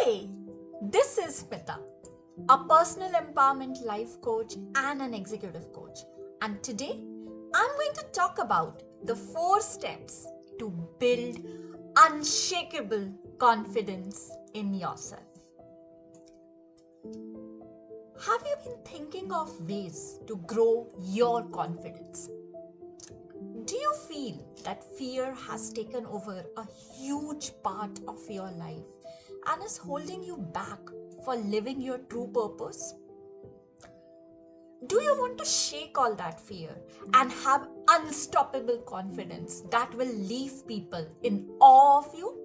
Hi, this is Smita, a personal empowerment life coach and an executive coach. And today, I'm going to talk about the 4 steps to build unshakable confidence in yourself. Have you been thinking of ways to grow your confidence? Do you feel that fear has taken over a huge part of your life and is holding you back for living your true purpose? Do you want to shake all that fear and have unstoppable confidence that will leave people in awe of you?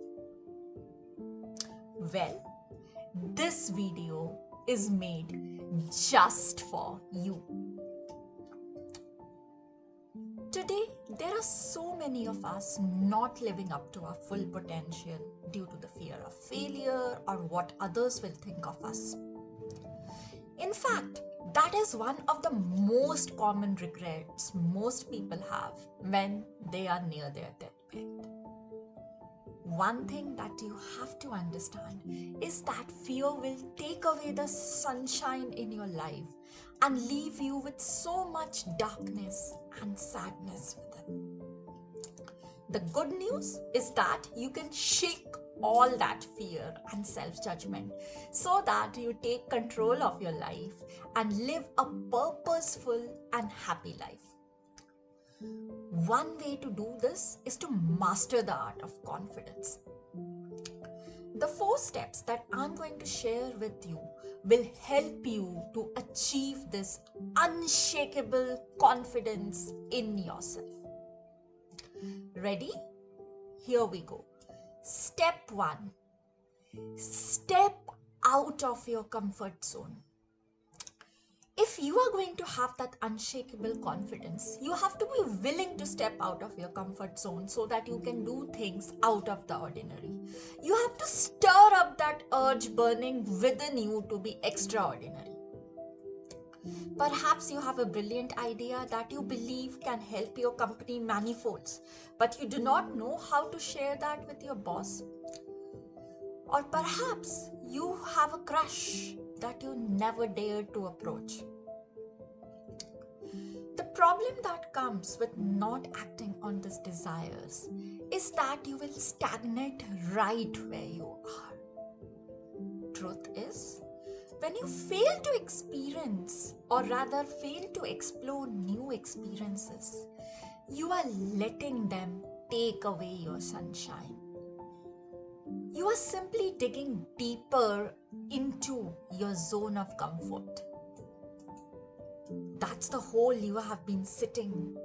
Well, this video is made just for you. Today, there are so many of us not living up to our full potential due to the fear of failure or what others will think of us. In fact, that is one of the most common regrets most people have when they are near their deathbed. One thing that you have to understand is that fear will take away the sunshine in your life and leave you with so much darkness and sadness within. The good news is that you can shake all that fear and self-judgment so that you take control of your life and live a purposeful and happy life. One way to do this is to master the art of confidence. The 4 steps that I'm going to share with you will help you to achieve this unshakable confidence in yourself. Ready? Here we go. Step 1. Step out of your comfort zone. If you are going to have that unshakable confidence, you have to be willing to step out of your comfort zone so that you can do things out of the ordinary. You have to stir up that urge burning within you to be extraordinary. Perhaps you have a brilliant idea that you believe can help your company manifolds, but you do not know how to share that with your boss. Or perhaps you have a crush that you never dared to approach. The problem that comes with not acting on these desires is that you will stagnate right where you are. Truth is, when you fail to experience or rather fail to explore new experiences, you are letting them take away your sunshine. You are simply digging deeper into your zone of comfort. That's the hole you have been sitting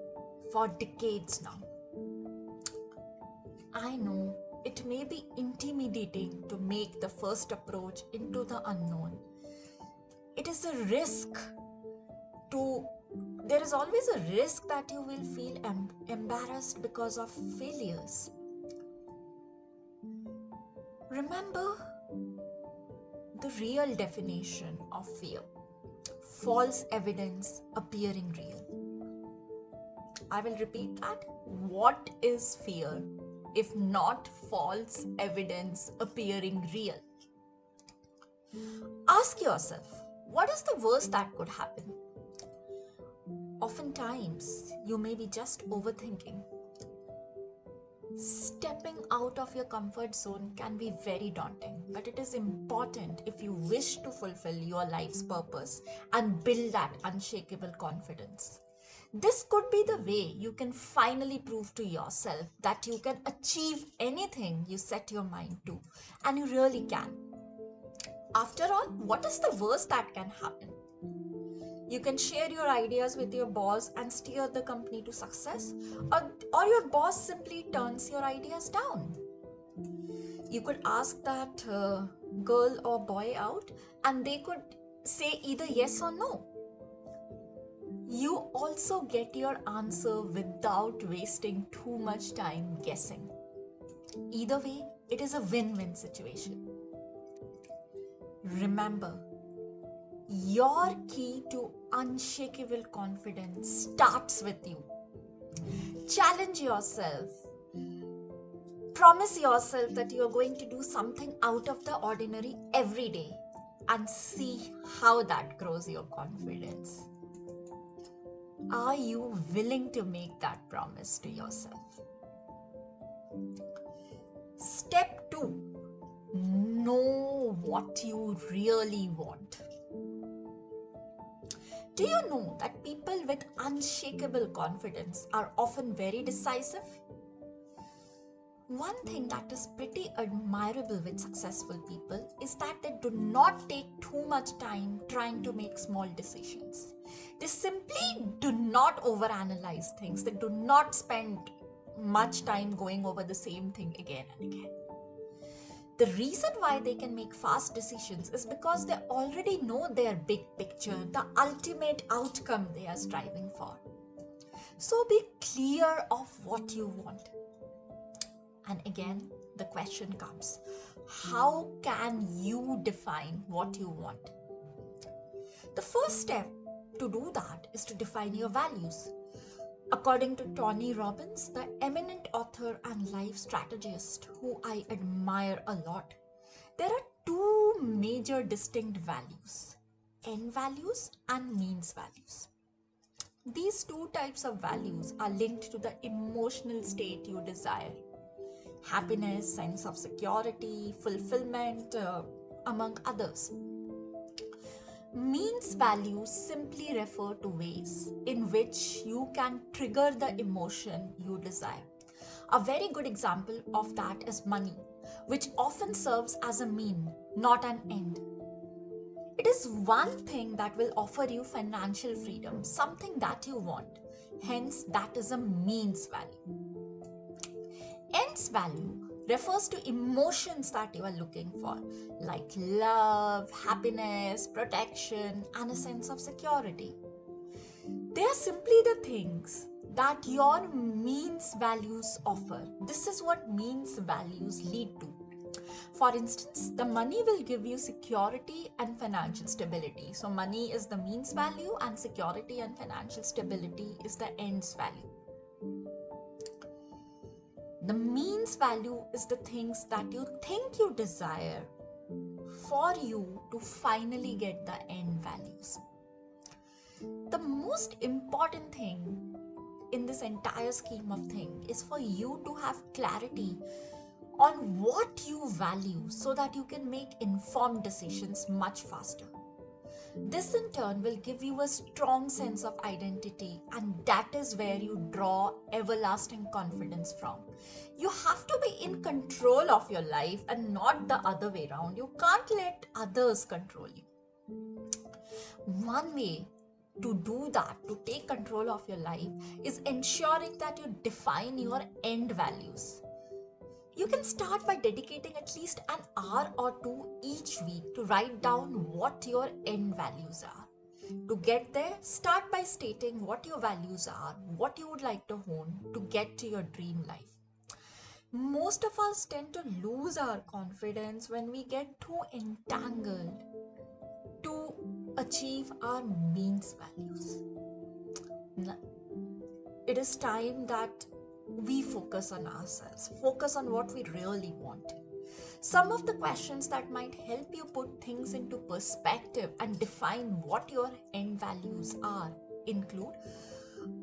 for decades now. I know it may be intimidating to make the first approach into the unknown. It is a risk there is always a risk that you will feel embarrassed because of failures. Remember the real definition of fear: false evidence appearing real. I will repeat that. What is fear if not false evidence appearing real? Ask yourself, what is the worst that could happen? Oftentimes, you may be just overthinking. Stepping out of your comfort zone can be very daunting, but it is important if you wish to fulfill your life's purpose and build that unshakable confidence. This could be the way you can finally prove to yourself that you can achieve anything you set your mind to, and you really can. After all, what is the worst that can happen? You can share your ideas with your boss and steer the company to success, or your boss simply turns your ideas down. You could ask that girl or boy out and they could say either yes or no. You also get your answer without wasting too much time guessing. Either way, it is a win-win situation. Remember, your key to unshakable confidence starts with you. Challenge yourself Promise yourself that you are going to do something out of the ordinary every day and see how that grows your confidence. Are you willing to make that promise to yourself? Step 2. Know what you really want. Do you know that people with unshakable confidence are often very decisive? One thing that is pretty admirable with successful people is that they do not take too much time trying to make small decisions. They simply do not overanalyze things. They do not spend much time going over the same thing again and again. The reason why they can make fast decisions is because they already know their big picture, the ultimate outcome they are striving for. So be clear of what you want. And again, the question comes, how can you define what you want? The first step to do that is to define your values. According to Tony Robbins, the eminent author and life strategist who I admire a lot, there are two major distinct values, end values and means values. These two types of values are linked to the emotional state you desire. Happiness, sense of security, fulfillment, among others. Means values simply refer to ways in which you can trigger the emotion you desire. A very good example of that is money, which often serves as a mean, not an end. It is one thing that will offer you financial freedom, something that you want. Hence, that is a means value. Ends value refers to emotions that you are looking for, like love, happiness, protection, and a sense of security. They are simply the things that your means values offer. This is what means values lead to. For instance, the money will give you security and financial stability. So money is the means value and security and financial stability is the ends value. The means value is the things that you think you desire for you to finally get the end values. The most important thing in this entire scheme of things is for you to have clarity on what you value so that you can make informed decisions much faster. This in turn will give you a strong sense of identity, and that is where you draw everlasting confidence from. You have to be in control of your life and not the other way around. You can't let others control you. One way to do that, to take control of your life, is ensuring that you define your end values. You can start by dedicating at least an hour or two each week to write down what your end values are. To get there, start by stating what your values are, what you would like to hone to get to your dream life. Most of us tend to lose our confidence when we get too entangled to achieve our means values. It is time that we focus on ourselves, focus on what we really want. Some of the questions that might help you put things into perspective and define what your end values are include: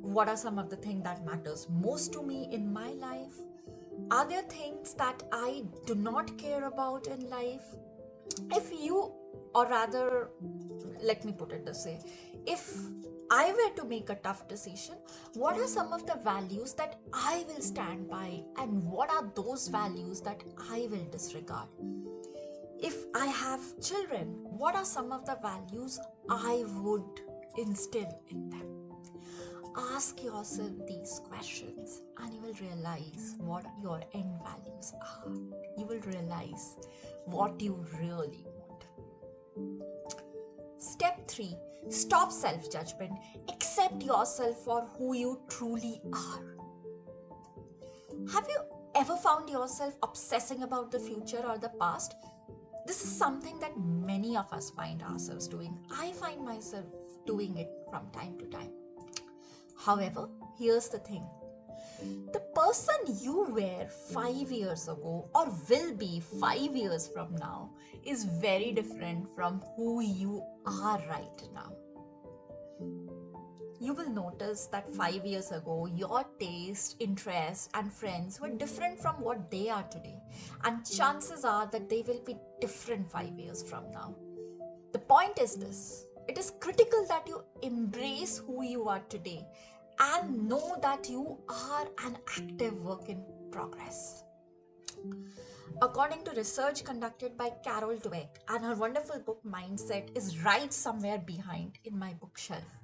what are some of the things that matters most to me in my life? Are there things that I do not care about in life? Or rather, let me put it this way, if I were to make a tough decision, what are some of the values that I will stand by, and what are those values that I will disregard? If I have children, what are some of the values I would instill in them? Ask yourself these questions and you will realize what your end values are. You will realize what you really want. Step 3. Stop self-judgment. Accept yourself for who you truly are. Have you ever found yourself obsessing about the future or the past? This is something that many of us find ourselves doing. I find myself doing it from time to time. However, here's the thing. The person you were 5 years ago or will be 5 years from now is very different from who you are right now. You will notice that 5 years ago, your taste, interests, and friends were different from what they are today. And chances are that they will be different 5 years from now. The point is this: it is critical that you embrace who you are today and know that you are an active work in progress. According to research conducted by Carol Dweck, and her wonderful book Mindset is right somewhere behind in my bookshelf,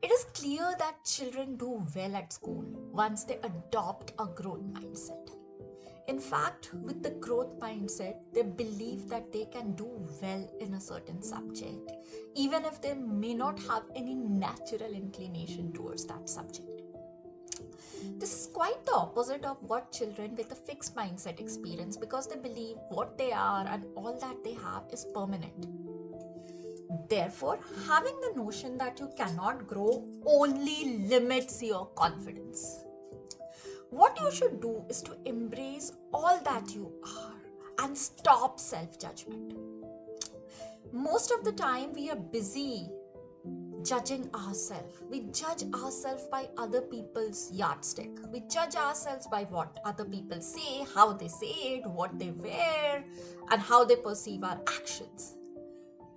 it is clear that children do well at school once they adopt a growth mindset. In fact, with the growth mindset, they believe that they can do well in a certain subject, even if they may not have any natural inclination towards that subject. This is quite the opposite of what children with a fixed mindset experience, because they believe what they are and all that they have is permanent. Therefore, having the notion that you cannot grow only limits your confidence. What you should do is to embrace all that you are and stop self-judgment. Most of the time, we are busy judging ourselves. We judge ourselves by other people's yardstick. We judge ourselves by what other people say, how they say it, what they wear, and how they perceive our actions.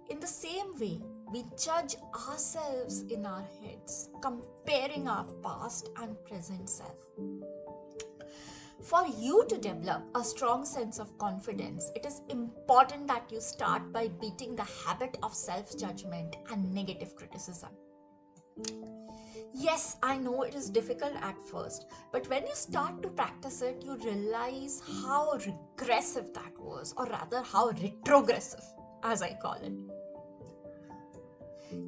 In the same way, we judge ourselves in our heads, comparing our past and present self. For you to develop a strong sense of confidence, it is important that you start by beating the habit of self-judgment and negative criticism. Yes, I know it is difficult at first, but when you start to practice it, you realize how regressive that was, or rather how retrogressive, as I call it.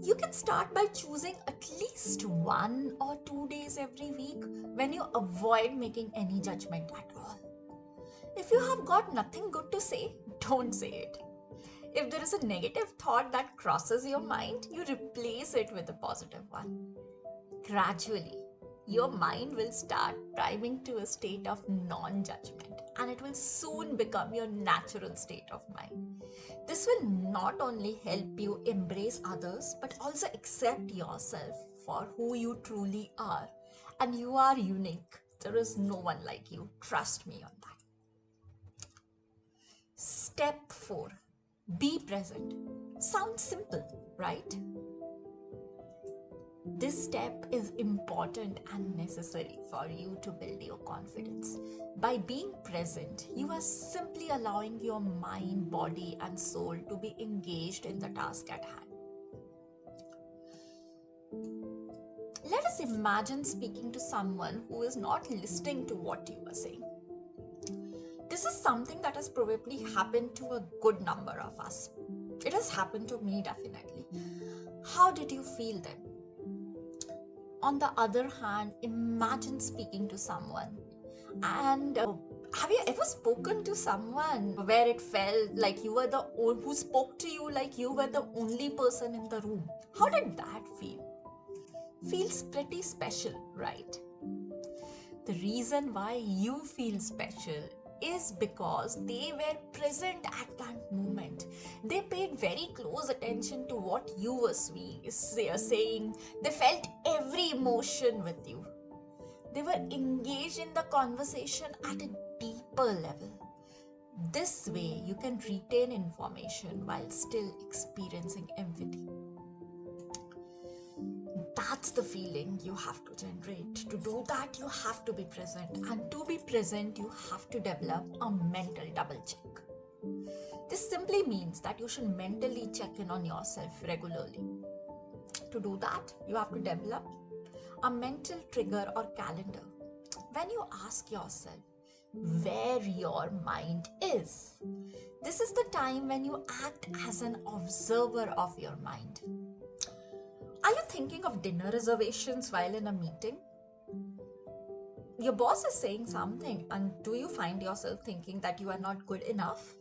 You can start by choosing at least 1 or 2 days every week when you avoid making any judgment at all. If you have got nothing good to say, don't say it. If there is a negative thought that crosses your mind, you replace it with a positive one. Gradually, your mind will start driving to a state of non-judgment, and it will soon become your natural state of mind. This will not only help you embrace others, but also accept yourself for who you truly are. And you are unique. There is no one like you. Trust me on that. Step 4. Be present. Sounds simple, right? This step is important and necessary for you to build your confidence. By being present, you are simply allowing your mind, body, and soul to be engaged in the task at hand. Let us imagine speaking to someone who is not listening to what you are saying. This is something that has probably happened to a good number of us. It has happened to me definitely. How did you feel then? On the other hand, imagine speaking to someone and have you ever spoken to someone where it felt like you were the one who spoke to you, like you were the only person in the room? How did that feel? Feels pretty special, right? The reason why you feel special is because they were present at that moment. They paid very close attention to what you were saying. They felt every emotion with you. They were engaged in the conversation at a deeper level. This way, you can retain information while still experiencing empathy. That's the feeling you have to generate. To do that, you have to be present. And to be present, you have to develop a mental double check. This simply means that you should mentally check in on yourself regularly. To do that, you have to develop a mental trigger or calendar. When you ask yourself where your mind is, this is the time when you act as an observer of your mind. Are you thinking of dinner reservations while in a meeting? Your boss is saying something, and do you find yourself thinking that you are not good enough?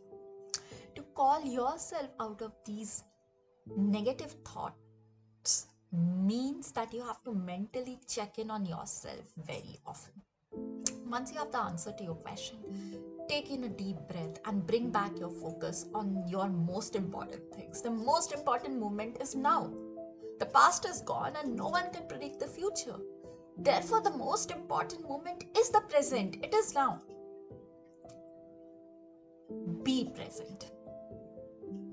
To call yourself out of these negative thoughts, means that you have to mentally check in on yourself very often. Once you have the answer to your question, take in a deep breath and bring back your focus on your most important things. The most important moment is now. The past is gone and no one can predict the future. Therefore, the most important moment is the present. It is now. Be present.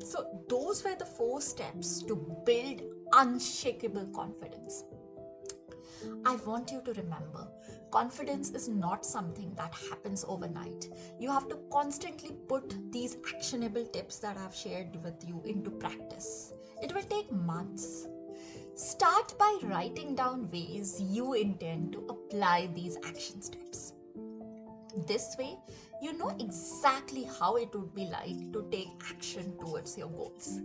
So, those were the 4 steps to build unshakable confidence. I want you to remember, confidence is not something that happens overnight. You have to constantly put these actionable tips that I've shared with you into practice. It will take months. Start by writing down ways you intend to apply these action steps. This way, you know exactly how it would be like to take action towards your goals.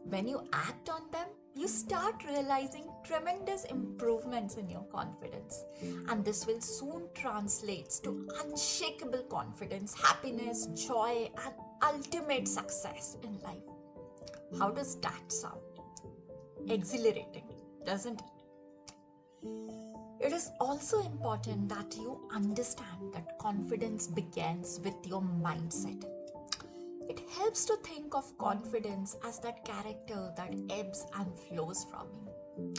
When you act on them, you start realizing tremendous improvements in your confidence, and this will soon translate to unshakable confidence, happiness, joy, and ultimate success in life. How does that sound? Exhilarating, doesn't it? It is also important that you understand that confidence begins with your mindset. It helps to think of confidence as that character that ebbs and flows from you.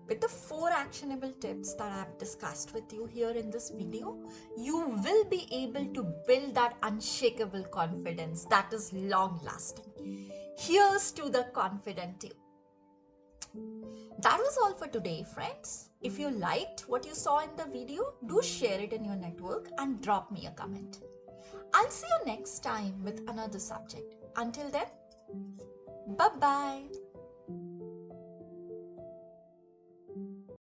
With the 4 actionable tips that I have discussed with you here in this video, you will be able to build that unshakable confidence that is long lasting. Here's to the confident you. That was all for today, friends. If you liked what you saw in the video, do share it in your network and drop me a comment. I'll see you next time with another subject. Until then, bye bye.